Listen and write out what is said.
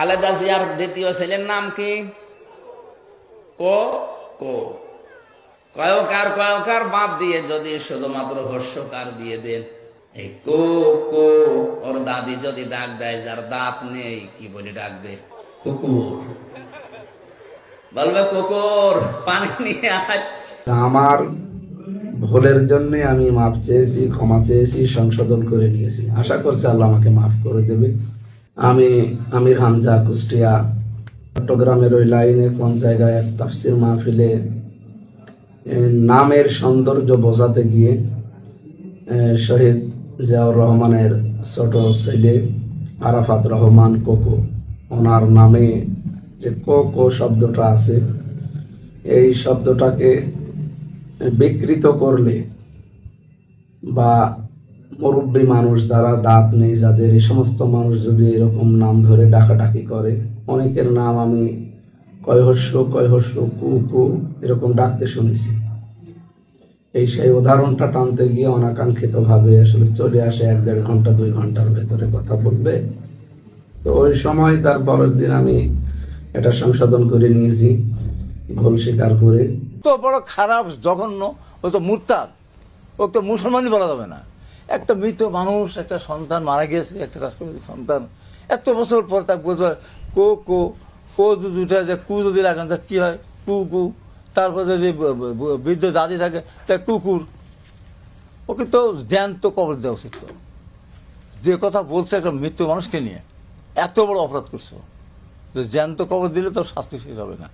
খালেদা জিয়ার দ্বিতীয় ছেলের নাম কি? কো কো। কয়কার কয়কার বাদ দিয়ে যদি শুধুমাত্র হর্ষকার দিয়ে দেন, এই কো কো, ওর দাদি যদি ডাক দেয় যার দাঁত নেই, কি বলে ডাকবে? কুকুর। বলবে কুকুর পানি নিয়ে আয়। আমার ভুলের জন্য আমি মাফ চেয়েছি, ক্ষমা চেয়েছি, সংশোধন করে নিয়েছি। আশা করছি আল্লাহ আমাকে মাফ করে দেবে। আমি আমির হামজা, কুষ্টিয়া, চট্টগ্রামের ওই লাইনে কোন জায়গায় এক তাফসির মাহফিলে নামের সৌন্দর্য বোঝাতে গিয়ে শহীদ জিয়াউর রহমানের ছোট ছেলে আরাফাত রহমান কোকো, ওনার নামে যে কোকো শব্দটা আছে, এই শব্দটাকে বিকৃত করলে বা মুরব্বী মানুষ যারা দাঁত নেই যাদের, এই সমস্ত মানুষ যদি এরকম নাম ধরে ডাকাডাকি করে, অনেকের নাম আমি কয়হস্য কু কু এরকম ডাকতে শুনেছি। এই সেই উদাহরণটা টানতে গিয়ে অনাকাঙ্ক্ষিত ভাবে আসলে চলে আসে 1-1.5 ঘন্টা 2 ঘন্টার ভেতরে কথা বলবে। তো ওই সময় তার পরের দিন আমি এটা সংশোধন করে নিয়েছি, ভুল স্বীকার করে। তো বড় খারাপ জঘন্য, ও তো মুরতাদ, ও তো মুসলমানই বলা যাবে না। একটা মৃত মানুষ, একটা সন্তান মারা গিয়েছে, একটা রাষ্ট্রপতি সন্তান, এত বছর পর তাকে বলতে কো কো কো যদি উঠে যায়, কু যদি লাগান তা কী হয়? কু কু। তারপর যদি বৃদ্ধ দাদি থাকে তা কুকুর। ওকে তো জ্যান্ত কবর দেওয়া উচিত। তো যে কথা বলছে একটা মৃত্যু মানুষকে নিয়ে এত বড় অপরাধ করছো, জ্যান্ত কবর দিলে তো শাস্তি শেষ হবে না।